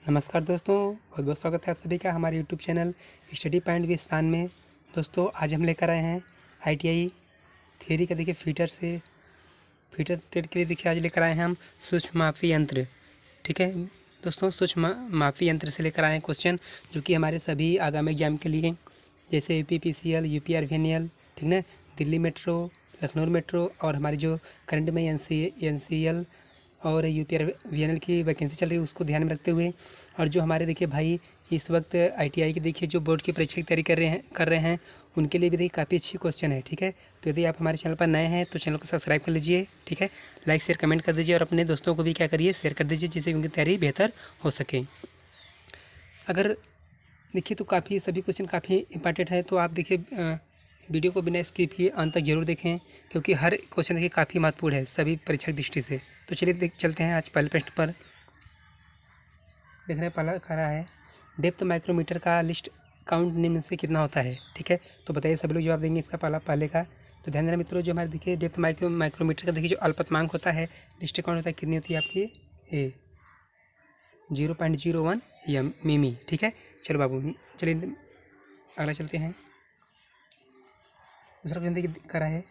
नमस्कार दोस्तों, बहुत बहुत स्वागत है आप सभी का हमारे YouTube channel study point with स्थान में। दोस्तों आज हम लेकर आए हैं आईटीआई थियरी का देखिए फीटर ट्रेड के लिए देखिए आज लेकर आए हैं हम सूक्ष्म मापी यंत्र। ठीक है दोस्तों, सूक्ष्म मापी यंत्र से लेकर आए हैं क्वेश्चन जो कि हमारे सभी आगामी एग्जाम के लिए जैसे यूपीपीसीएल, यूपीआरवीएनएल, ठीक ना, दिल्ली मेट्रो, लखनऊ मेट्रो और हमारी जो करंट में एनसीएल और यूपीआरवीएनएल की वैकेंसी चल रही है उसको ध्यान में रखते हुए, और जो हमारे देखिए भाई इस वक्त आईटीआई की देखिए जो बोर्ड की परीक्षा की तैयारी कर रहे हैं उनके लिए भी देखिए काफ़ी अच्छी क्वेश्चन है। ठीक है, तो यदि आप हमारे चैनल पर नए हैं तो चैनल को सब्सक्राइब कर लीजिए। ठीक है, लाइक शेयर कमेंट कर दीजिए और अपने दोस्तों को भी क्या करिए, शेयर कर दीजिए, जिससे उनकी तैयारी बेहतर हो सके। अगर देखिए तो काफ़ी सभी क्वेश्चन काफ़ी इंपॉर्टेंट है, तो आप देखिए वीडियो को बिना स्किप किए अंत तक जरूर देखें, क्योंकि हर क्वेश्चन देखिए काफ़ी महत्वपूर्ण है सभी परीक्षा की दृष्टि से। तो चलिए चलते हैं आज पहले प्रश्न पर। देख रहे हैं पहला कह रहा है डेप्थ माइक्रोमीटर का लिस्ट काउंट निम्न से कितना होता है। ठीक है, तो बताइए, सभी लोग जवाब देंगे इसका पहले का। तो ध्यान देना मित्रों, जो हमारे देखिए डेप्थ माइक्रोमीटर का देखिए जो अल्पतमांक होता है, लिस्ट काउंट होता है, कितनी होती है आपकी 0.01 मिमी। ठीक है, चलो बाबू चलिए अगला चलते हैं। दूसरा क्वेश्चन देखिए करा है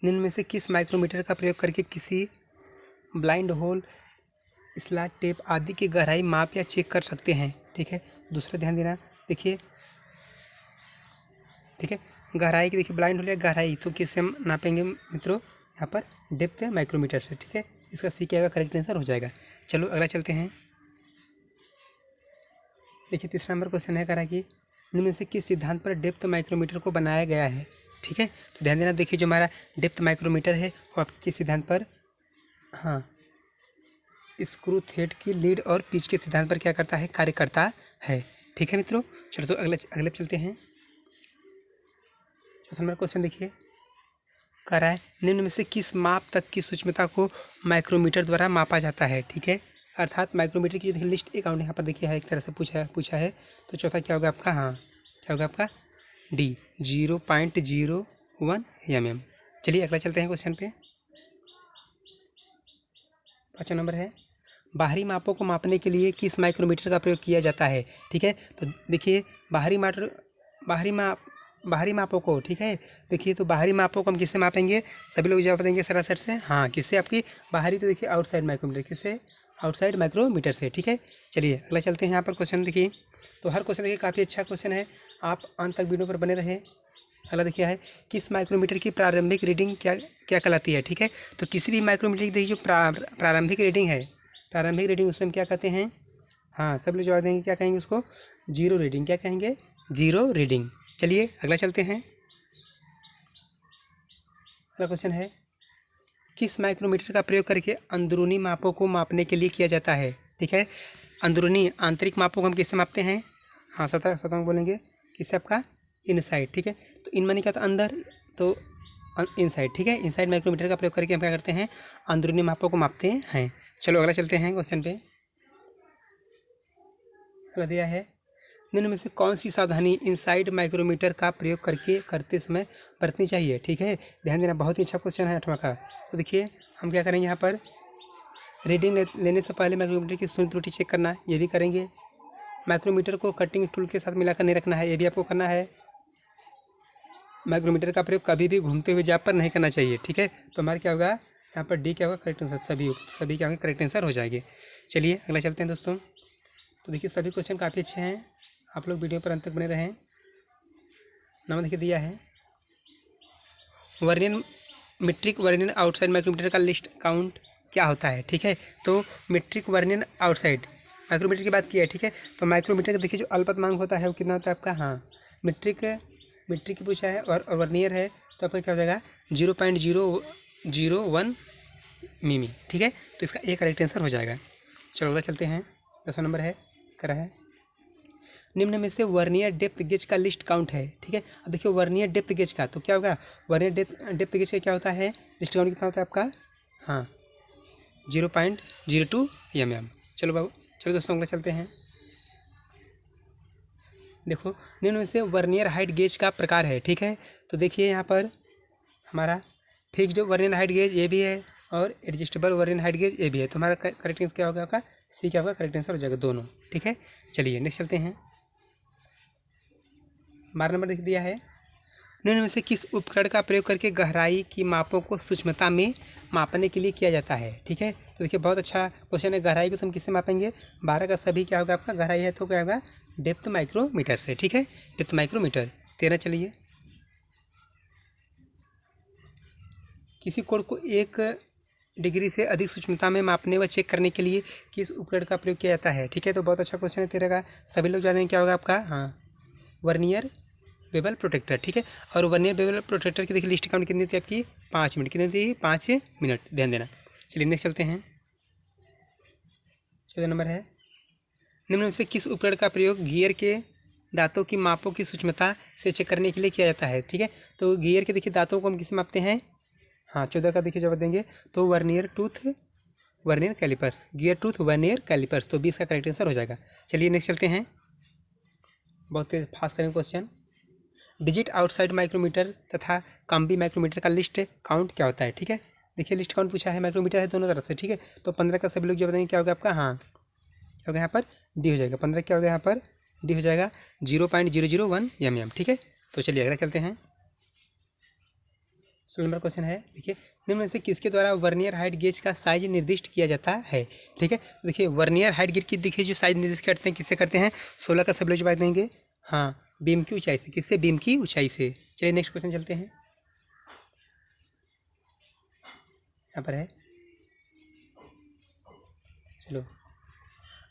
निम्न में से किस माइक्रोमीटर का प्रयोग करके किसी ब्लाइंड होल, स्लॉट टेप आदि की गहराई माप या चेक कर सकते हैं। ठीक है, दूसरा ध्यान देना देखिए, ठीक है, गहराई की देखिए ब्लाइंड होल या गहराई तो किससे हम नापेंगे मित्रों, यहाँ पर डेप्थ माइक्रोमीटर से। ठीक है, इसका सी क्या होगा, करेक्ट आंसर हो जाएगा। चलो अगला चलते हैं। देखिए तीसरा नंबर क्वेश्चन है करा कि निम्न में से किस सिद्धांत पर डेप्थ माइक्रोमीटर को बनाया गया है। ठीक है, तो ध्यान देना देखिए जो हमारा डेप्थ माइक्रोमीटर है वो आपके किस सिद्धांत पर, हाँ, स्क्रू थ्रेड की लीड और पिच के सिद्धांत पर क्या करता है, कार्य करता है। ठीक है मित्रों, चलो तो अगले चलते हैं। चौथा नंबर क्वेश्चन देखिए कह रहा है निम्न में से किस माप तक की सूक्ष्मता को माइक्रोमीटर द्वारा मापा जाता है। ठीक है, अर्थात माइक्रोमीटर की जो लिस्ट अकाउंट यहाँ पर देखिए है, एक तरह से पूछा है। तो चौथा क्या होगा आपका, हाँ क्या होगा आपका डी 0.01 mm। चलिए अगला चलते हैं क्वेश्चन पे। 5वां नंबर है बाहरी मापों को मापने के लिए किस माइक्रोमीटर का प्रयोग किया जाता है। ठीक है, तो देखिए बाहरी मापों को, ठीक है, देखिए तो बाहरी मापों को हम किससे मापेंगे, सभी लोग जवाब देंगे सरासर से, हाँ किससे, आपकी बाहरी तो देखिए आउटसाइड माइक्रोमीटर, किससे, आउटसाइड माइक्रोमीटर से। ठीक है, चलिए अगला चलते हैं। यहाँ पर क्वेश्चन देखिए, तो हर क्वेश्चन देखिए काफ़ी अच्छा क्वेश्चन है, आप अंत तक वीडियो पर बने रहें। अगला देखिए है किस माइक्रोमीटर की प्रारंभिक रीडिंग क्या क्या कहलाती है। ठीक है, तो किसी भी माइक्रोमीटर की देखिए जो प्रारंभिक रीडिंग है, प्रारंभिक रीडिंग उससे हम क्या कहते हैं, हाँ सब लोग जवाब देंगे, क्या कहेंगे उसको, जीरो रीडिंग, क्या कहेंगे, जीरो रीडिंग। चलिए अगला चलते हैं। अगला क्वेश्चन है किस माइक्रोमीटर का प्रयोग करके अंदरूनी मापों को मापने के लिए किया जाता है। ठीक है, अंदरूनी आंतरिक मापों को हम किससे मापते हैं, हाँ 17 बोलेंगे, किससे, आपका इनसाइड। ठीक है, तो इन मानी का तो अंदर, तो इनसाइड। ठीक है, इनसाइड माइक्रोमीटर का प्रयोग करके हम क्या करते हैं, अंदरूनी मापों को मापते हैं। चलो अगला चलते हैं क्वेश्चन पे। अगला दिया है निम्न में से कौन सी सावधानी इनसाइड माइक्रोमीटर का प्रयोग करते समय बरतनी चाहिए। ठीक है, ध्यान देना, बहुत ही अच्छा क्वेश्चन है 8वां का। तो देखिए हम क्या करेंगे, यहाँ पर रीडिंग लेने से पहले माइक्रोमीटर की शून्य त्रुटि चेक करना, ये भी करेंगे। माइक्रोमीटर को कटिंग टूल के साथ मिलाकर नहीं रखना है, ये भी आपको करना है। माइक्रोमीटर का प्रयोग कभी भी घूमते हुए जाप पर नहीं करना चाहिए। ठीक है, तो हमारा क्या होगा, यहाँ पर डी क्या होगा, करेक्ट आंसर, सभी क्या होंगे, करेक्ट आंसर हो जाएंगे। चलिए अगला चलते हैं दोस्तों। तो देखिए सभी क्वेश्चन काफ़ी अच्छे हैं, आप लोग वीडियो पर अंत तक बने रहें। नंबर देखिए दिया है मीट्रिक वर्नियर आउटसाइड माइक्रोमीटर का लिस्ट काउंट क्या होता है। ठीक है, तो मीट्रिक वर्नियर आउटसाइड माइक्रोमीटर की बात की है। ठीक है, तो माइक्रोमीटर का देखिए जो अल्पतमांक होता है वो कितना होता है आपका, हाँ मीट्रिक की पूछा है, और वर्नियर है तो आपका क्या हो जाएगा 0.001 मिमी। ठीक है, तो इसका एक करेक्ट आंसर हो जाएगा। चलो अगला चलते हैं। 10वां नंबर है करा है निम्न में से वर्नियर डेप्थ गेज का लिस्ट काउंट है। ठीक है, अब देखिए वर्नियर डेप्थ गेज का तो क्या होगा, वर्नियर डेप्थ गेज का क्या होता है, लिस्ट काउंट कितना होता है आपका, हाँ 0.02 mm। चलो बाबू, चलो दोस्तों अगला चलते हैं। देखो निम्न में से वर्नियर हाइट गेज का प्रकार है। ठीक है, तो देखिए यहाँ पर हमारा फिक्स्ड वर्नियर हाइट गेज ये भी है और एडजस्टेबल वर्नियर हाइट गेज ये भी है, तो हमारा करेक्ट आंसर क्या होगा आपका सी क्या होगा, करेक्ट आंसर हो जाएगा दोनों। ठीक है, चलिए नेक्स्ट चलते हैं। 12 नंबर लिख दिया है, निम्न में से किस उपकरण का प्रयोग करके गहराई की मापों को सूक्ष्मता में मापने के लिए किया जाता है। ठीक है, तो देखिए बहुत अच्छा क्वेश्चन है। गहराई को तो हम किससे मापेंगे, 12 का सभी क्या होगा आपका, गहराई है तो क्या होगा, डेप्थ माइक्रोमीटर से। ठीक है, डेप्थ माइक्रोमीटर। 13 चलिए, किसी कोण को 1 डिग्री से अधिक सूक्ष्मता में मापने व चेक करने के लिए किस उपकरण का प्रयोग किया जाता है। ठीक है, तो बहुत अच्छा क्वेश्चन है 13 का, सभी लोग जानते हैं क्या होगा आपका, हाँ, वर्नियर बेवल प्रोटेक्टर। ठीक है, और वर्नियर बेवल प्रोटेक्टर की देखिए लिस्ट काउंट कितनी थी आपकी, 5 मिनट। कितनी थी, 5 मिनट, ध्यान देना। चलिए नेक्स्ट चलते हैं। 14 नंबर है, निम्न में से किस उपकरण का प्रयोग गियर के दांतों की मापों की सूक्ष्मता से चेक करने के लिए किया जाता है। ठीक है, तो गियर के देखिए दांतों को हम किससे मापते हैं, हाँ, 14 का देखिए जवाब देंगे तो vernier callipers, gear tooth vernier callipers, तो 20 का करेक्ट आंसर हो जाएगा। चलिए नेक्स्ट चलते हैं, बहुत तेज फास्ट करेंगे क्वेश्चन। डिजिट आउटसाइड माइक्रोमीटर तथा कॉम्बी माइक्रोमीटर का लिस्ट काउंट क्या होता है। ठीक है, देखिए लिस्ट काउंट पूछा है, माइक्रोमीटर है दोनों तरफ से। ठीक है, तो 15 का सभी लोग जब बताएंगे क्या होगा आपका, हाँ, क्या होगा यहाँ पर, डी हो जाएगा। 15 क्या होगा यहाँ पर, डी हो जाएगा, 0.001 mm। ठीक है, तो चलिए अगला चलते हैं। 16 नंबर क्वेश्चन है, देखिए निम्न में से किसके द्वारा वर्नियर हाइट गेज का साइज निर्दिष्ट किया जाता है। ठीक है, तो देखिए वर्नियर हाइट गेज की देखिए जो साइज निर्दिष्ट करते हैं, किससे करते हैं, 16 का सब लोग जवाब देंगे, हाँ, बीम की ऊंचाई से। किससे, बीम की ऊंचाई से। चलिए नेक्स्ट क्वेश्चन चलते हैं, यहाँ पर है, चलो,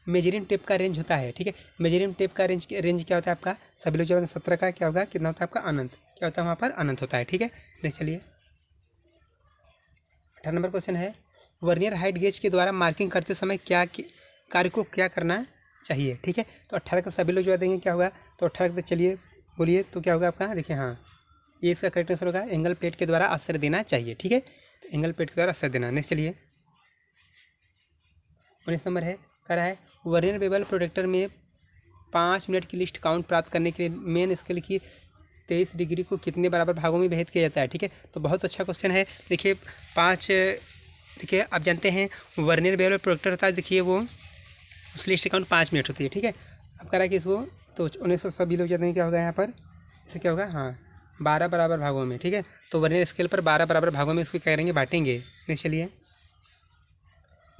मेजरिंग टेप का रेंज होता है। ठीक है, मेजरिंग टेप का रेंज क्या होता है आपका, सभी लोग जवाब 17 का क्या होगा, कितना होता है आपका, अनंत, क्या होता है वहाँ पर, अनंत होता है। ठीक है, नेक्स्ट चलिए। 18 नंबर क्वेश्चन है, वर्नियर हाइट गेज के द्वारा मार्किंग करते समय कार्य को क्या करना चाहिए। ठीक है, तो 18 का सभी लोग जवाब देंगे क्या होगा, तो 18 का चलिए बोलिए, तो क्या होगा आपका, देखिए हाँ, ये इसका करेक्ट आंसर होगा, एंगल प्लेट के द्वारा असर देना चाहिए। ठीक है, तो एंगल प्लेट के द्वारा असर देना। नेक्स्ट चलिए, 19 नंबर है, कह रहा है वर्नियर बेवल प्रोटेक्टर में 5 मिनट की लिस्ट काउंट प्राप्त करने के लिए मेन स्केल की 23 डिग्री को कितने बराबर भागों में विभाजित किया जाता है। ठीक है, तो बहुत अच्छा क्वेश्चन है। देखिए 5, देखिए आप जानते हैं वर्नियर बेवल प्रोटेक्टर होता है, देखिए वो उस लिस्ट काउंट 5 मिनट होती है। ठीक है, अब कह रहा है कि इसको तो 19 सभी लोग जानते हैं क्या होगा यहाँ पर, इससे क्या होगा, हाँ, 12 बराबर भागों में। ठीक है, तो वर्नियर स्केल पर 12 बराबर भागों में इसको क्या करेंगे, बांटेंगे। नेक्स्ट चलिए,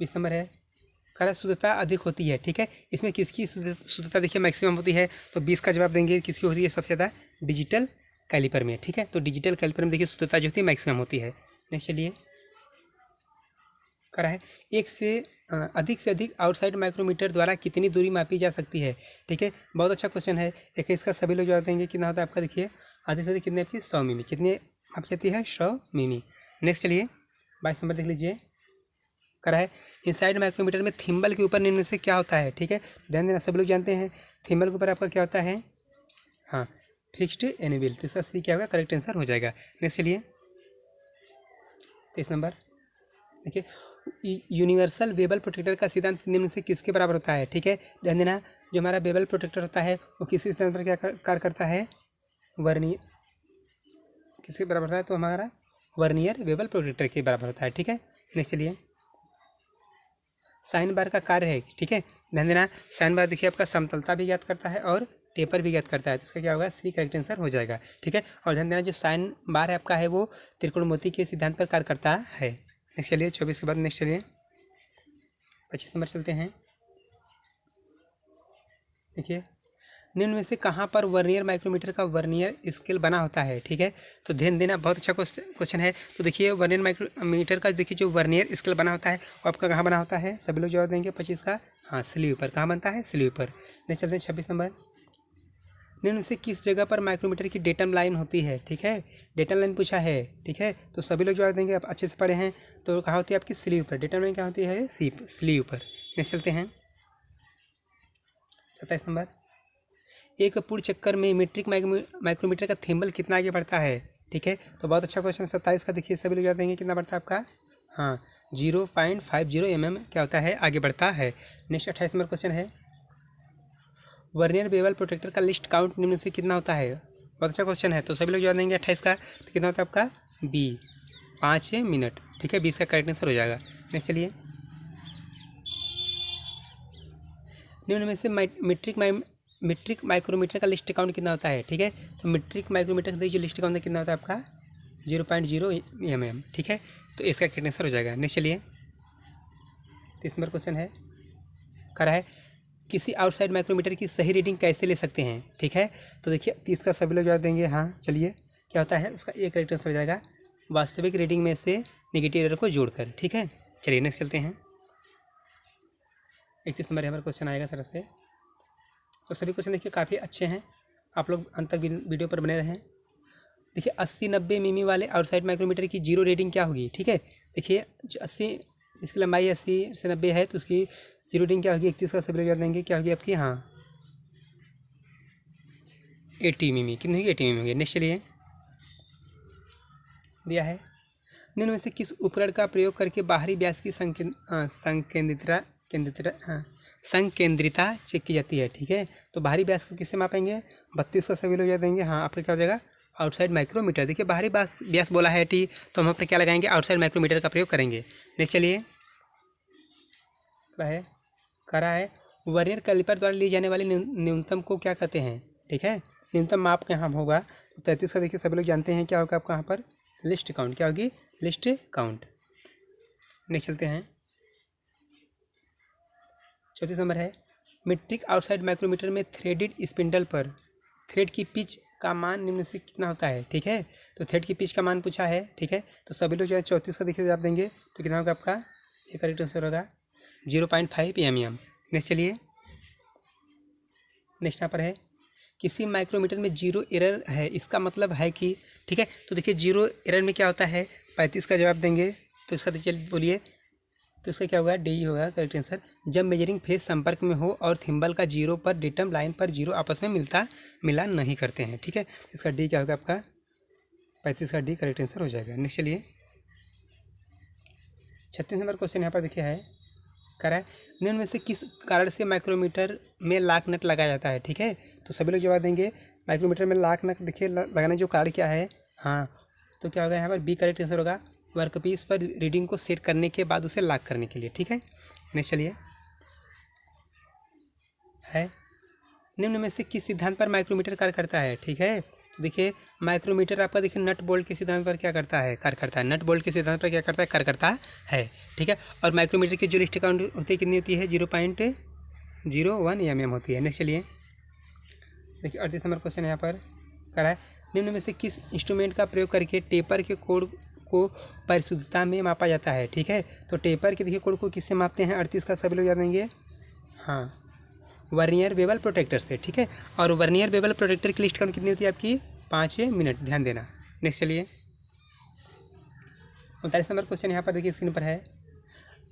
20 नंबर है, करा शुद्धता अधिक होती है। ठीक है, इसमें किसकी शुद्धता देखिए मैक्सिमम होती है, तो 20 का जवाब देंगे, किसकी होती है सबसे ज़्यादा, डिजिटल कैलिपर में। ठीक है, तो डिजिटल कैलिपर में देखिए शुद्धता जो होती है मैक्सिमम होती है। नेक्स्ट चलिए, करा है एक से अधिक से अधिक आउटसाइड माइक्रोमीटर द्वारा कितनी दूरी मापी जा सकती है। ठीक है, बहुत अच्छा क्वेश्चन है। 21 का सभी लोग जवाब देंगे, कितना होता है आपका, देखिए अधिक से अधिक कितने आपकी 100 मिमी, कितने मापी जाती है, 100 मिमी। नेक्स्ट चलिए, 22 नंबर देख लीजिए, करा है इनसाइड माइक्रोमीटर में थिम्बल के ऊपर निम्न से क्या होता है। ठीक है, ध्यान देना, सभी लोग जानते हैं थिम्बल के ऊपर आपका क्या होता है, हाँ, फिक्स्ड एनेविल, तो इसका सी क्या होगा, करेक्ट आंसर हो जाएगा। नेक्स्ट चलिए, 23 नंबर, देखिए यूनिवर्सल बेबल प्रोटेक्टर का सिद्धांत निम्न से किसके बराबर होता है। ठीक है, ध्यान देना, जो हमारा बेबल प्रोटेक्टर होता है वो किसी सिद्धांत पर क्या कार्य करता है, वर्नियर, किसके बराबर होता है, तो हमारा वर्नियर बेबल प्रोटेक्टर के बराबर होता है। ठीक है, नेक्स्ट चलिए, साइन बार का कार्य है। ठीक है, ध्यान देना, साइन बार देखिए आपका समतलता भी ज्ञात करता है और टेपर भी ज्ञात करता है, तो इसका क्या होगा, सी करेक्ट आंसर हो जाएगा। ठीक है, और ध्यान देना जो साइन बार है आपका है वो त्रिकोणमिति के सिद्धांत पर कार्य करता है। नेक्स्ट चलिए, 24 के बाद नेक्स्ट चलिए, 25 नंबर चलते हैं, देखिए निम्न में से कहाँ पर वर्नियर माइक्रोमीटर का वर्नियर स्केल बना होता है। ठीक है, तो ध्यान देना, बहुत अच्छा क्वेश्चन है। तो देखिए वर्नियर माइक्रोमीटर का देखिए जो वर्नियर स्केल बना होता है वो आपका कहाँ बना होता है, सभी लोग जवाब देंगे 25 का, हाँ, स्लीव पर। कहाँ बनता है, स्लीव पर। नेक्स्ट चलते हैं 26 नंबर, निम्न में से किस जगह पर माइक्रोमीटर की डेटम लाइन होती है। ठीक है, डेटम लाइन पूछा है। ठीक है, तो सभी लोग जवाब देंगे, आप अच्छे से पढ़े हैं, तो कहाँ होती है आपकी, स्लीव पर। डेटम लाइन क्या होती है, स्लीव पर। नेक्स्ट चलते हैं 27 नंबर, एक पूर्ण चक्कर में मीट्रिक माइक्रोमीटर का थिम्बल कितना आगे बढ़ता है। ठीक है, तो बहुत अच्छा क्वेश्चन 27 का, देखिए सभी लोग याद देंगे कितना बढ़ता है आपका, हाँ, 0.50 mm क्या होता है, आगे बढ़ता है। नेक्स्ट 28 नंबर क्वेश्चन है, वर्नियर बेवल प्रोटेक्टर का लिस्ट काउंट निम्न से कितना होता है। बहुत अच्छा क्वेश्चन है, तो सभी लोग याद देंगे 28 का, तो कितना होता है आपका, बी, 5 मिनट। ठीक है, 20 का करेक्ट आंसर हो जाएगा। नेक्स्ट चलिए, निम्न में से मीट्रिक माइक्रोमीटर का लिस्ट काउंट कितना होता है। ठीक है, तो मीट्रिक माइक्रोमीटर का जो लिस्ट काउंट कितना होता है आपका 0.0 mm। ठीक है, तो इसका करेक्ट आंसर हो जाएगा। नेक्स्ट चलिए 30 नंबर क्वेश्चन है, करा है किसी आउटसाइड माइक्रोमीटर की सही रीडिंग कैसे ले सकते हैं। ठीक है, तो देखिए 30 का सभी लोग जवाब देंगे हाँ। चलिए क्या होता है, उसका एक करेक्ट आंसर हो जाएगा वास्तविक रीडिंग में से नेगेटिव एरर को जोड़कर। ठीक है, चलिए नेक्स्ट चलते हैं। 31 नंबर यहाँ पर क्वेश्चन आएगा सर से। तो सभी क्वेश्चन देखिए काफ़ी अच्छे हैं, आप लोग अंत तक वीडियो पर बने रहें। देखिए 80-90 मिमी वाले आउटसाइड माइक्रोमीटर की जीरो रीडिंग क्या होगी। ठीक है, देखिए 80, इसकी लंबाई 80 से 90 है, तो उसकी जीरो रीडिंग क्या होगी, 31 का सभी लोग याद देंगे क्या होगी आपकी, हाँ 80 मिमी। कितनी होगी, 80 मिमी होगी। नेक्स्ट चलिए दिया है निम्न में से किस उपकरण का प्रयोग करके बाहरी व्यास की संकेंद्रिता चेक की जाती है। ठीक है, तो बाहरी व्यास को किससे मापेंगे, 32 का सभी लोग याद देंगे हाँ। आपका क्या हो जाएगा, आउटसाइड माइक्रोमीटर। देखिए बाहरी व्यास बोला है टी, तो हम यहाँ पर क्या लगाएंगे, आउटसाइड माइक्रोमीटर का प्रयोग करेंगे। नेक्स्ट चलिए है करा है वर्नियर कैलिपर द्वारा ली जाने वाली न्यूनतम को क्या कहते हैं। ठीक है, न्यूनतम माप यहाँ होगा, तो 33 का देखिए सभी लोग जानते हैं क्या होगा आपका यहाँ पर, लिस्ट काउंट। क्या होगी, लिस्ट काउंट। नेक्स्ट चलते हैं 34 नंबर है मीट्रिक आउटसाइड माइक्रोमीटर में थ्रेडेड स्पिंडल पर थ्रेड की पिच का मान निम्न से कितना होता है। ठीक है, तो थ्रेड की पिच का मान पूछा है। ठीक है, तो सभी लोग जो है 34 का देखिए जवाब देंगे, तो कितना होगा आपका, ये करेक्ट आंसर होगा 0.5 mm। नेक्स्ट चलिए नेक्स्ट यहाँ पर है किसी माइक्रोमीटर में जीरो एरर है, इसका मतलब है कि, ठीक है, तो देखिए जीरो एरर में क्या होता है, 35 का जवाब देंगे, तो इसका देखिए बोलिए, तो इसका क्या होगा, डी होगा करेक्ट आंसर। जब मेजरिंग फेस संपर्क में हो और थिम्बल का जीरो पर डेटम लाइन पर जीरो आपस में मिला नहीं करते हैं। ठीक है, इसका डी क्या होगा आपका, 35 का डी करेक्ट आंसर हो जाएगा। नेक्स्ट चलिए 36 नंबर क्वेश्चन यहाँ पर देखिए है करा है निम्न में से किस कारण से माइक्रोमीटर में लॉक नट लगाया जाता है। ठीक है, तो सभी लोग जवाब देंगे माइक्रोमीटर में लॉक नट देखिए लगाने जो कारण क्या है, हाँ तो क्या होगा यहाँ पर बी करेक्ट आंसर होगा, वर्कपीस पर रीडिंग को सेट करने के बाद उसे लॉक करने के लिए। ठीक है, नेक्स्ट चलिए है निम्न में से किस सिद्धांत पर माइक्रोमीटर कार्य करता है। ठीक है, तो देखिए माइक्रोमीटर आपका देखिए नट बोल्ट के सिद्धांत पर क्या करता है, कार्य करता है। नट बोल्ट के सिद्धांत पर क्या करता है, कार्य करता है। ठीक है, और माइक्रोमीटर की जो लिस्ट काउंट होती है कितनी होती है, 0.01 mm होती है। नेक्स्ट चलिए देखिए 38 नंबर क्वेश्चन यहाँ पर करा है निम्न में से किस इंस्ट्रूमेंट का प्रयोग करके टेपर के कोड को परिशुद्धता में मापा जाता है। ठीक है, तो टेपर के देखिए कोड को किससे मापते हैं, 38 का सभी लोग याद देंगे हाँ, वर्नियर बेवल प्रोटेक्टर से। ठीक है, और वर्नियर बेवल प्रोटेक्टर की लिस्ट काउंट कितनी होती है आपकी, 5 मिनट, ध्यान देना। नेक्स्ट चलिए 39 नंबर क्वेश्चन यहाँ पर देखिए स्क्रीन पर है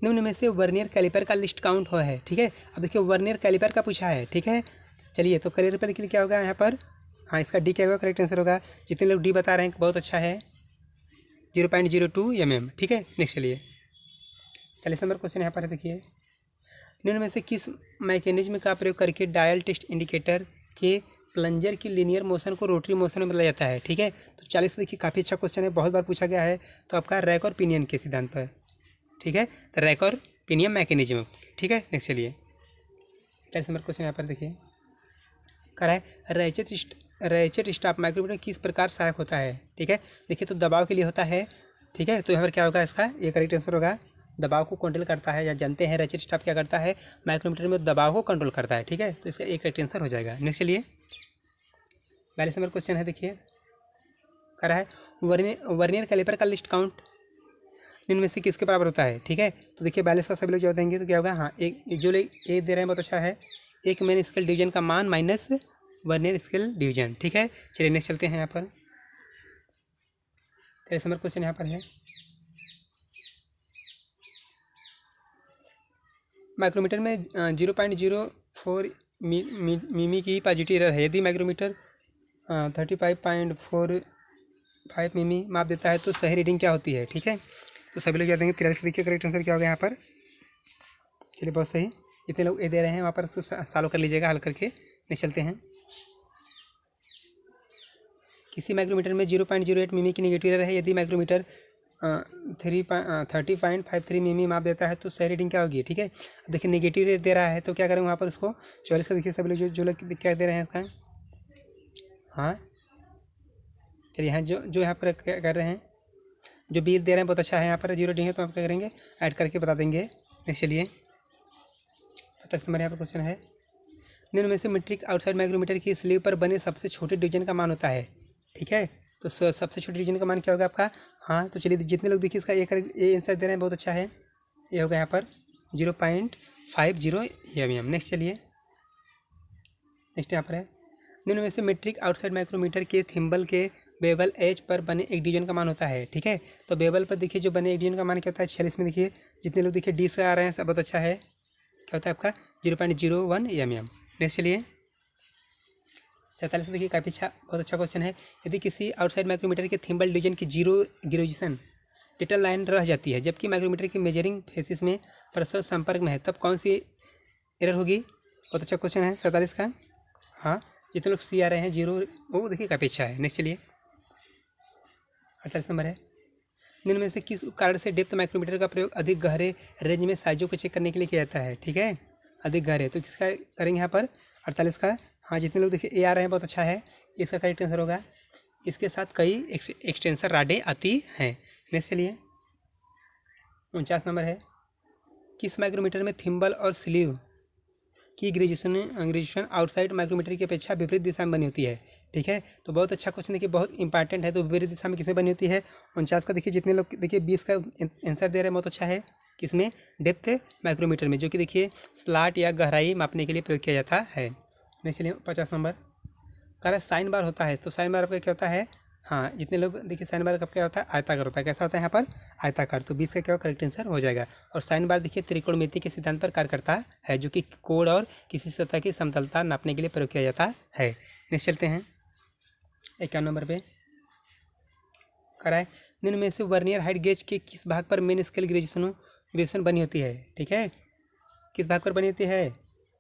निम्न में से वर्नियर कैलिपर का लिस्ट काउंट हो है। ठीक है, अब देखिए वर्नियर कैलिपर का पूछा है। ठीक है, चलिए तो कैलिपर के लिए क्या होगा यहाँ पर, हाँ इसका डी क्या होगा, करेक्ट आंसर होगा, जितने लोग डी बता रहे हैं बहुत अच्छा है, 0.02 mm। ठीक है, नेक्स्ट चलिए 40 नंबर क्वेश्चन यहाँ पर है देखिए निम्न में से किस मैकेनिज्म का प्रयोग करके डायल टेस्ट इंडिकेटर के प्लंजर की लीनियर मोशन को रोटरी मोशन में बदला जाता है। ठीक है, तो 40 देखिए काफ़ी अच्छा क्वेश्चन है, बहुत बार पूछा गया है, तो आपका रैक और पिनियन के सिद्धांत पर। ठीक है, तो रैक और पिनियन मैकेनिज्म। ठीक है, नेक्स्ट चलिए 41 नंबर क्वेश्चन यहाँ पर देखिए करा है रैचेट स्टॉप माइक्रोमीटर किस प्रकार सहायक होता है। ठीक है, देखिए तो दबाव के लिए होता है। ठीक है, तो यहाँ पर क्या होगा, इसका ये करेक्ट आंसर होगा, दबाव को कंट्रोल करता है, या जानते हैं रैचेट स्टॉप क्या करता है, माइक्रोमीटर में दबाव को कंट्रोल करता है। ठीक है, तो इसका एक करेक्ट आंसर हो जाएगा। नेक्स्ट चलिए 42 नंबर क्वेश्चन है देखिए करा है वर्नियर कैलिपर का लिस्ट काउंट निम्न में से किसके बराबर होता है। ठीक है, तो देखिए 42 का सभी लोग जवाब देंगे, तो क्या होगा, हाँ एक जो लोग ए दे रहे हैं बहुत अच्छा है, एक मेन स्केल डिवीजन का मान माइनस वर्नियर स्केल डिवीजन। ठीक है, चलिए नेक्स्ट चलते हैं यहाँ पर 43 नंबर क्वेश्चन यहाँ पर है माइक्रोमीटर में 0.04 मिमी की पॉजिटिव एरर है, यदि माइक्रोमीटर 35.45 मिमी माप देता है तो सही रीडिंग क्या होती है। ठीक है, तो सभी लोग याद देंगे 43 देखिए करेक्ट आंसर क्या होगा यहाँ पर, चलिए बहुत सही, इतने लोग ए दे रहे हैं वहाँ पर उसको सॉल्व कर लीजिएगा हल करके। नेक्स्ट चलते हैं किसी माइक्रोमीटर में 0.08 मिमी की नेगेटिव एरर है, यदि माइक्रोमीटर 30.53 माप देता है तो सही रीडिंग क्या होगी। ठीक है, देखिए नेगेटिव रेट दे रहा है तो क्या करेंगे वहाँ पर उसको 44 का देखिए सभी लोग जो लोग क्या दे रहे हैं इसका। हाँ चलिए, यहाँ जो यहाँ पर क्या कर रहे हैं, जो बिल दे रहे हैं बहुत अच्छा है, यहाँ पर 0 रीडिंग है तो हम क्या करेंगे ऐड करके बता देंगे। चलिए 25 नंबर यहाँ पर क्वेश्चन है, निम्न में से मीट्रिक आउटसाइड माइक्रोमीटर की स्लीव पर बने सबसे छोटे डिवीजन का मान होता है। ठीक है, तो सबसे छोटे डिवीजन का मान क्या होगा आपका। हाँ तो चलिए जितने लोग देखिए इसका ये आंसर दे रहे हैं बहुत अच्छा है, ये होगा यहाँ पर 0.50 mm। नेक्स्ट चलिए, नेक्स्ट यहाँ पर है, निम्न में से मीट्रिक आउटसाइड माइक्रोमीटर के थिम्बल के बेवल एज पर बने एक डिवीजन का मान होता है। ठीक है, तो बेवल पर देखिए जो बने एक डिवीजन का मान क्या होता है 46 में। देखिए जितने लोग देखिए डी से आ रहे हैं सब बहुत अच्छा है, क्या होता है आपका 0.01 mm। नेक्स्ट चलिए 47 देखिए काफ़ी अच्छा बहुत अच्छा क्वेश्चन है, यदि किसी आउटसाइड माइक्रोमीटर के थिम्बल डिवीजन की 0 ग्रेजुएशन डिटेल लाइन रह जाती है जबकि माइक्रोमीटर की मेजरिंग फेसिस में परस्पर संपर्क में है तब कौन सी एरर होगी। बहुत अच्छा क्वेश्चन है 47 का। हाँ जितने लोग सी आ रहे हैं 0 वो देखिए काफ़ी अच्छा है। नेक्स्ट चलिए 48 नंबर है, निम्न में से किस कारण से डेप्थ माइक्रोमीटर का प्रयोग अधिक गहरे रेंज में साइजों को चेक करने के लिए किया जाता है। ठीक है, अधिक गहरे तो किसका करेंगे यहाँ पर 48 का। हाँ जितने लोग देखिए ए आ रहे हैं बहुत अच्छा है, इसका करेक्ट आंसर होगा। इसके साथ कई एक्सटेंशन राडें आती हैं। नेक्स्ट चलिए 49 नंबर है, किस माइक्रोमीटर में थिम्बल और स्लीव की ग्रेजुएशन आउटसाइड माइक्रोमीटर की अपेक्षा विपरीत दिशा में बनी होती है। ठीक है, तो बहुत अच्छा क्वेश्चन देखिए बहुत इंपॉर्टेंट है, तो विपरीत दिशा में किसमें बनी होती है 49 का। देखिए जितने लोग देखिए 20 का आंसर दे रहे हैं बहुत अच्छा है, किसमें डेप्थ माइक्रोमीटर में, जो कि देखिए स्लाट या गहराई मापने के लिए प्रयोग किया जाता है। नेक्स्ट चलिए 50 नंबर, कह रहा है साइन बार होता है, तो साइन बार आपका क्या होता है। हाँ जितने लोग देखिए साइन बार कब क्या होता है आयताकार होता है, कैसा होता है यहाँ पर आयताकार, तो 20 का क्या करेक्ट आंसर हो जाएगा। और साइन बार देखिए त्रिकोणमिति के सिद्धांत पर कार्य करता है, जो कि कोण और किसी सतह की समतलता नापने के लिए प्रयोग किया जाता है। नेक्स्ट चलते हैं 51 नंबर पे, कह रहा है निम्न में से वर्नियर हाइट गेज के किस भाग पर मेन स्केल ग्रेजुएशन बनी होती है। ठीक है, किस भाग पर बनी होती है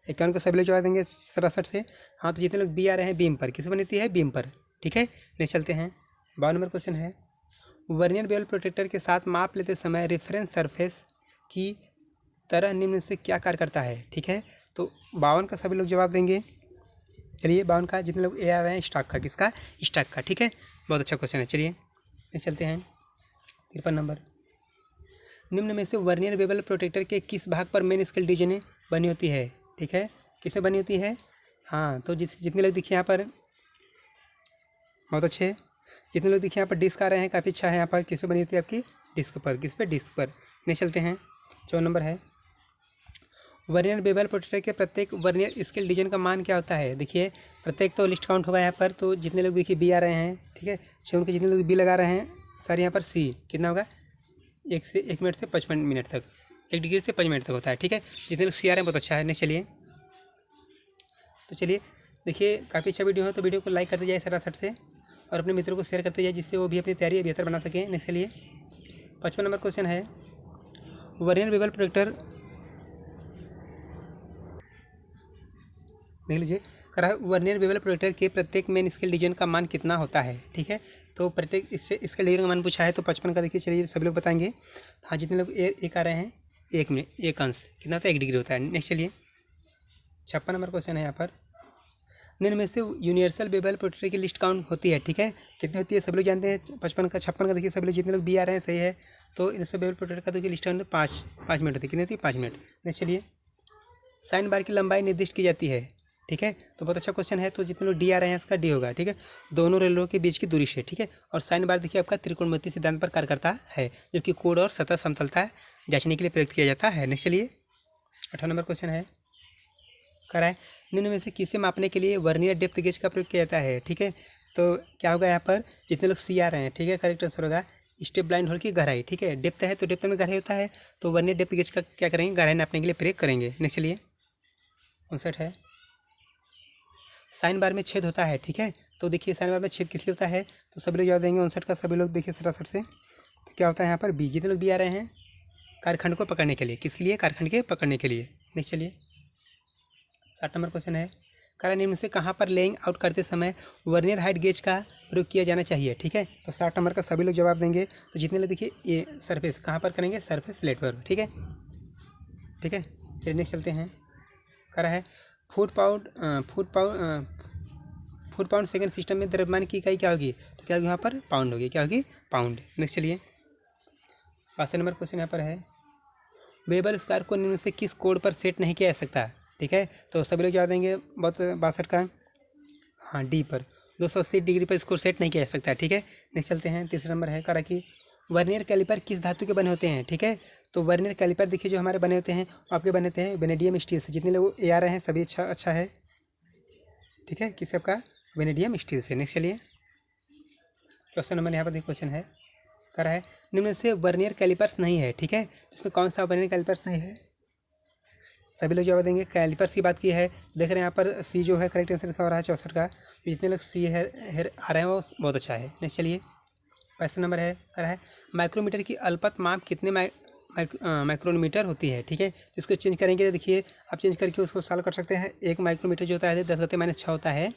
51 को सभी लोग जवाब देंगे 67 से। हाँ तो जितने लोग बी आ रहे हैं बीम पर, किस बनी होती है बीम पर। ठीक है, नेक्स्ट चलते हैं 52 नंबर क्वेश्चन है, वर्नियर बेवल प्रोटेक्टर के साथ माप लेते समय रेफरेंस सरफेस की तरह निम्न से क्या कार्य करता है। ठीक है, तो 52 का सभी लोग जवाब देंगे। चलिए 52 का जितने लोग ए आ रहे हैं स्टॉक का, किसका स्टॉक का। ठीक है, बहुत अच्छा क्वेश्चन है। चलिए नेक्स्ट चलते हैं 53 नंबर, निम्न में से वर्नियर बेवल प्रोटेक्टर के किस भाग पर मेन स्केल डिवीजन बनी होती है। ठीक है, किससे बनी होती है। हाँ तो जितने लोग देखिए यहाँ पर बहुत अच्छे, जितने लोग देखिए यहाँ पर डिस्क आ रहे हैं काफ़ी अच्छा है। यहाँ पर किससे बनी होती है आपकी डिस्क पर, किस पे डिस्क पर। नेक्स्ट चलते हैं 54 नंबर है, वर्नियर बेवल प्रोटेक्टर के प्रत्येक वर्नियर स्केल डिवीजन का मान क्या होता है। देखिए प्रत्येक तो लिस्ट काउंट होगा यहाँ पर, तो जितने लोग देखिए बी आ रहे हैं, ठीक है 6 उनके जितने लोग बी लगा रहे हैं सर यहाँ पर सी कितना होगा 1 मिनट से 55 मिनट तक, 1 डिग्री से 5 मिनट तक होता है। ठीक है, जितने लोग सी आ रहे हैं बहुत अच्छा है। नेक्स्ट चलिए, तो चलिए देखिए काफ़ी अच्छा वीडियो है, तो वीडियो को लाइक करते जाए सरासर से और अपने मित्रों को शेयर करते जाए, जिससे वो भी अपनी तैयारी बेहतर बना सकें। नेक्स्ट चलिए 55 नंबर क्वेश्चन है, वर्नियर बेवल प्रोटेक्टर देख लीजिए, करा वर्नियर बेवल प्रोटेक्टर के प्रत्येक मेन स्केल डिवीजन का मान कितना होता है। ठीक है, तो प्रत्येक इससे स्केल डिवीजन का मान पूछा है, तो 55 का देखिए चलिए सभी लोग बताएंगे। हाँ जितने लोग एक आ रहे हैं 1 मिनट 1 अंश कितना होता है 1 डिग्री होता है। नेक्स्ट चलिए 56 नंबर क्वेश्चन है यहाँ पर, निम्न में से यूनिवर्सल बेवल प्रोटेक्टर की लिस्ट काउंट होती है। ठीक है, कितनी होती है सब लोग जानते हैं 55 का 56 का देखिए सभी लोग जितने लोग बी आ रहे हैं सही है, तो इनसे बेवल प्रोटेक्टर का देखिए लिस्ट काउंट 5 मिनट होती है, कितनी होती है 5 मिनट। नेक्स्ट चलिए, साइन बार की लंबाई निर्दिष्ट की जाती है। ठीक है, तो बहुत अच्छा क्वेश्चन है, तो जितने लोग डी आ रहे हैं इसका डी होगा। ठीक है, दोनों रेलरों के बीच की दूरी से। ठीक है, और साइन बार देखिए आपका त्रिकोणमिति सिद्धांत पर कार्य करता है, जो कि कोण और सतह समतलता जांचने के लिए प्रयोग किया जाता है। नेक्स्ट चलिए 18 नंबर क्वेश्चन है, करा है निम्न में से किसे मापने के लिए वर्नियर डेप्थ गेज का प्रयोग किया जाता है। ठीक है, तो क्या होगा यहाँ पर जितने लोग सी आ रहे हैं, ठीक है करेक्ट आंसर होगा स्टेप ब्लाइंड होल की गहराई। ठीक है, डेप्थ है तो डेप्थ में गहराई होता है, तो वर्नियर डेप्थ गेज का क्या करेंगे गहराई नापने के लिए प्रयोग करेंगे। नेक्स्ट चलिए 59 है, साइन बार में छेद होता है। ठीक है, तो देखिए साइन बार में छेद किस लिए होता है, तो सभी लोग याद देंगे 59 का सभी लोग देखिए सरासर से, तो क्या होता है यहाँ पर बी, जितने लोग बी आ रहे हैं कारखंड को पकड़ने के लिए, किसके लिए कारखंड के पकड़ने के लिए। नेक्स्ट चलिए 60 नंबर क्वेश्चन है, करा निम्न से कहाँ पर लेइंग आउट करते समय वर्नियर हाइट गेज का प्रयोग किया जाना चाहिए। ठीक है, तो 60 नंबर का सभी लोग जवाब देंगे। तो जितने लोग देखिए ये सरफेस कहाँ पर करेंगे, सरफेस प्लेट पर। ठीक है, ठीक है, चलिए नेक्स्ट चलते हैं। करा है फुट पाउंड सेकंड सिस्टम में द्रव्यमान की इकाई क्या होगी, तो क्या होगी यहाँ पर पाउंड होगी, क्या होगी पाउंड। नेक्स्ट चलिए 5 नंबर क्वेश्चन यहाँ पर है, वेबर स्क्वायर को निम्न से किस कोड पर सेट नहीं किया जा सकता। ठीक है, तो सभी लोग जवाब देंगे बहुत 62 का, हाँ डी पर 280 डिग्री पर इसको सेट नहीं किया जा सकता। ठीक है, नेक्स्ट चलते हैं। तीसरा नंबर है करा कि वर्नियर कैलिपर किस धातु के बने होते हैं। ठीक है, तो वर्नियर कैलिपर देखिए जो हमारे बने होते हैं आपके बने होते हैं वेनेडियम स्टील से। जितने लोग ए आ रहे हैं सभी अच्छा है। ठीक है, किस आपका वेनेडियम स्टील से। नेक्स्ट चलिए क्वेश्चन नंबर यहाँ पर देखिए क्वेश्चन है करा है, निम्न से वर्नियर कैलिपर्स नहीं है। ठीक है, इसमें कौन सा वर्नियर कैलिपर्स नहीं है, सभी लोग जवाब देंगे। कैलिपर्स की बात की है, देख रहे हैं यहाँ पर सी जो है करेक्ट आंसर का हो रहा है 64 का। जितने लोग सी है आ रहे हैं वो बहुत अच्छा है। नेक्स्ट चलिए 5 नंबर है करा है, माइक्रोमीटर की अल्पत माप कितने माइक्रोमीटर होती है। ठीक है, इसको चेंज करेंगे तो देखिए आप चेंज करके उसको सॉल्व कर सकते हैं। एक माइक्रोमीटर जो होता है 10⁻⁶ होता है।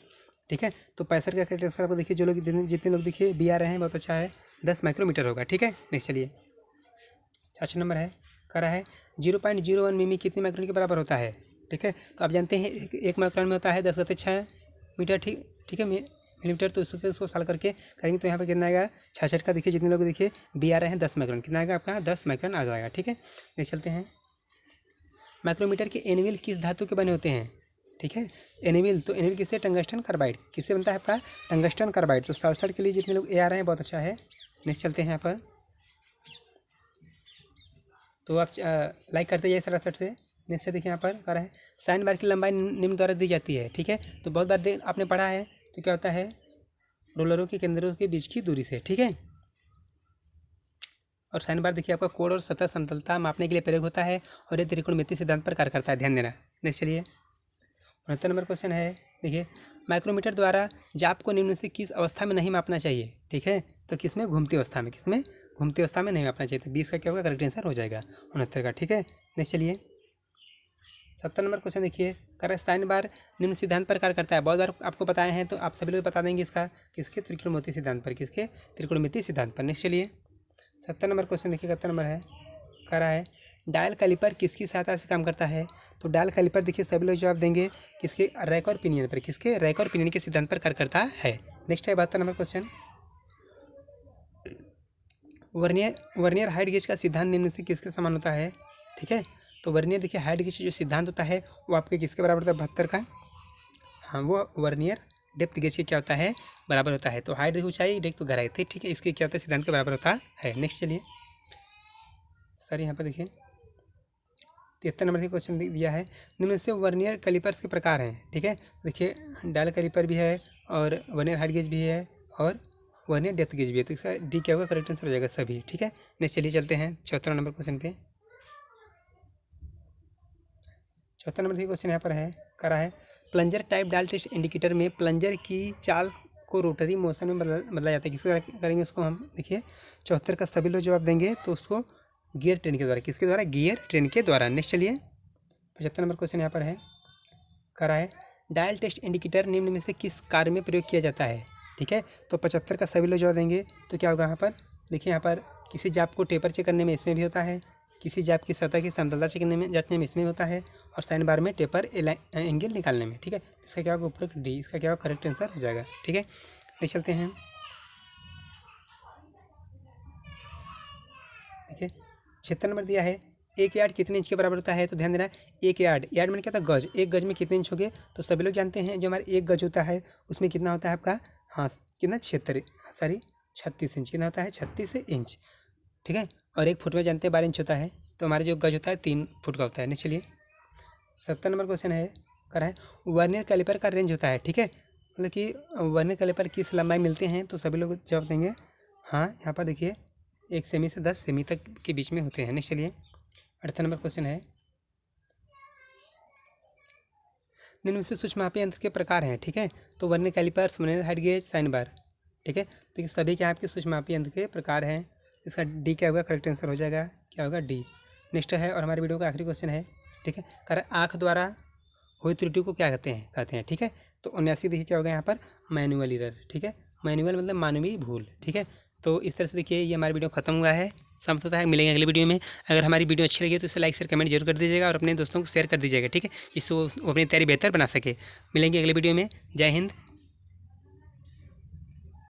ठीक है, तो 65 का करेक्ट आंसर आपको देखिए जो लोग जितने लोग देखिए बी आ रहे हैं बहुत अच्छा है, 10 माइक्रोमीटर होगा। ठीक है, नेक्स्ट चलिए 4 नंबर है करा है, 0.01 मिमी कितने माइक्रोन के बराबर होता है। ठीक है, तो आप जानते हैं एक माइक्रोन में होता है 10⁻⁶ मीटर। ठीक है मिलीमीटर, तो उसको सॉल्व करके करेंगे तो यहाँ पर कितना आएगा 66 का। देखिए जितने लोग देखिए बी आ रहे हैं 10 माइक्रोन, कितना आएगा आपका 10 माइक्रोन आ जाएगा। ठीक है, नेक्स्ट चलते हैं। माइक्रोमीटर के एनिविल किस धातु के बने होते हैं। ठीक है, एनिविल, तो एनिविल किससे, टंगस्टन कार्बाइड। किससे बनता है आपका टंगस्टन कार्बाइड। तो 67 के लिए जितने लोग ए आ रहे हैं बहुत अच्छा है। नेक्स्ट चलते हैं यहाँ पर, तो आप लाइक करते जाइए 67 से। नेक्स्ट देखिए यहाँ पर कह रहा है, साइन बार की लंबाई निम्न द्वारा दी जाती है। ठीक है, तो बहुत बार आपने पढ़ा है, तो क्या होता है रोलरों के केंद्रों के बीच की दूरी से। ठीक है, और साइन बार देखिए आपका कोण और सतह समतलता मापने के लिए प्रयोग होता है और ये त्रिकोणमितीय सिद्धांत पर कार्य करता है, ध्यान देना। नेक्स्ट चलिए 69 नंबर क्वेश्चन है, देखिए माइक्रोमीटर द्वारा जाप को निम्न से किस अवस्था में नहीं मापना चाहिए। ठीक है, तो किसमें, घूमती अवस्था में। किसमें, घूमती अवस्था में नहीं मापना चाहिए। तो 20 का क्या होगा करेक्ट आंसर हो जाएगा 69 का। ठीक है, नेक्स्ट चलिए 70 नंबर क्वेश्चन देखिए, कर साइन बार निम्न सिद्धांत पर कार्य करता है। बहुत बार आपको बताए हैं तो आप सभी लोग बता देंगे इसका, किसके त्रिकोणमितीय सिद्धांत पर, किसके त्रिकोणमितीय सिद्धांत पर। नेक्स्ट चलिए 70 नंबर क्वेश्चन देखिए 71 नंबर है कह रहा है, डायल कैलिपर किसकी सहायता से काम करता है। तो डायल कैलिपर देखिए सभी लोग जवाब देंगे किसके, रैक और पिनियन पर। किसके, रैक और पिनियन के सिद्धांत पर कार्य करता है। नेक्स्ट है 72 number question, vernier height gauge का सिद्धांत निम्न से किसके समान होता है। ठीक है, तो वर्नियर देखिए हाइट गेज जो सिद्धांत होता है वो आपके किसके बराबर होता है, 72 का। हाँ, वो वर्नियर डेप्थ गेज के क्या होता है, बराबर होता है। तो हाइट ऊंचाई, डेप्थ गहराई थी। ठीक है, इसके क्या होता है, सिद्धांत के बराबर होता है। नेक्स्ट चलिए सर यहाँ पर देखिए 73 नंबर का क्वेश्चन दिया है, निम्न से वर्नियर कैलिपर्स के प्रकार हैं। ठीक है, देखिए डायल कैलिपर भी है और वर्नियर हाइट गेज भी है और वर्नियर डेप्थ गेज भी है। तो इसका डी क्या होगा, करेक्ट आंसर हो जाएगा सभी। ठीक है, नेक्स्ट चलिए चलते हैं 74 नंबर क्वेश्चन पे। 74 नंबर का क्वेश्चन यहाँ पर है करा है, plunger type dial test indicator में प्लंजर की चाल को रोटरी मोशन में बदला जाता है। किसके करेंगे उसको हम, देखिए 74 का सभी लोग जवाब देंगे तो उसको गियर ट्रेन के द्वारा। किसके द्वारा, गियर ट्रेन के द्वारा। नेक्स्ट चलिए 75 नंबर क्वेश्चन यहाँ पर है करा है, डायल टेस्ट इंडिकेटर निम्न में से किस कार्य में प्रयोग किया जाता है। ठीक है, तो 75 का सभी लोग जवाब देंगे तो क्या होगा यहाँ पर, देखिए यहाँ पर किसी जाप को टेपर चेक करने में इसमें भी होता है, किसी जाप की सतह की समतलता चेक करने में जांचने में इसमें होता है, और साइन बार में टेपर एंगल निकालने में। ठीक है, इसका क्या होगा ऊपर डी, इसका क्या होगा करेक्ट आंसर हो जाएगा। ठीक है, नेक्स्ट चलते हैं। देखिए 76 नंबर दिया है, एक यार्ड कितने इंच के बराबर होता है। तो ध्यान देना, एक यार्ड मैंने क्या था गज, एक गज में कितने इंच हो गए। तो सभी लोग जानते हैं जो हमारे एक गज होता है उसमें कितना होता है आपका, हाँ कितना 36 इंच, कितना होता है 36 इंच। ठीक है, और एक फुट में जानते हैं 12 इंच होता है, तो हमारा जो गज होता है 3 फुट का होता है। नेक्स्ट चलिए 70 नंबर क्वेश्चन है करा है, वर्नियर कैलिपर का रेंज होता है। ठीक है, मतलब कि वर्नियर कैलिपर किस लंबाई मिलते हैं। तो सभी लोग जवाब देंगे हाँ, यहाँ पर देखिए 1 सेमी से 10 सेमी तक के बीच में होते हैं। नेक्स्ट चलिए 78 नंबर क्वेश्चन है, निम्न से सूक्ष्ममापी यंत्र के प्रकार हैं। ठीक है, तो vernier calliper, vernier height gauge, sine bar. ठीक है, तो ये सभी क्या आपके सूक्ष्ममापी यंत्र के प्रकार हैं। इसका डी क्या होगा, करेक्ट आंसर हो जाएगा, क्या होगा डी। नेक्स्ट है और हमारे वीडियो का आखिरी क्वेश्चन है। ठीक है, कर आँख द्वारा हुई त्रुटि को क्या कहते हैं। ठीक है, तो 79 देखिए क्या होगा यहाँ पर, मैनुअल एरर। ठीक है, मैनुअल मतलब मानवीय भूल, ठीक है। तो इस तरह से देखिए ये हमारा वीडियो खत्म हुआ है, समाप्त होता है। मिलेंगे अगले वीडियो में। अगर हमारी वीडियो अच्छी लगी तो इसे लाइक शेयर कमेंट जरूर कर दीजिएगा और अपने दोस्तों को शेयर कर दीजिएगा, ठीक है, जिससे वो अपनी तैयारी बेहतर बना सके। मिलेंगे अगले वीडियो में। जय हिंद,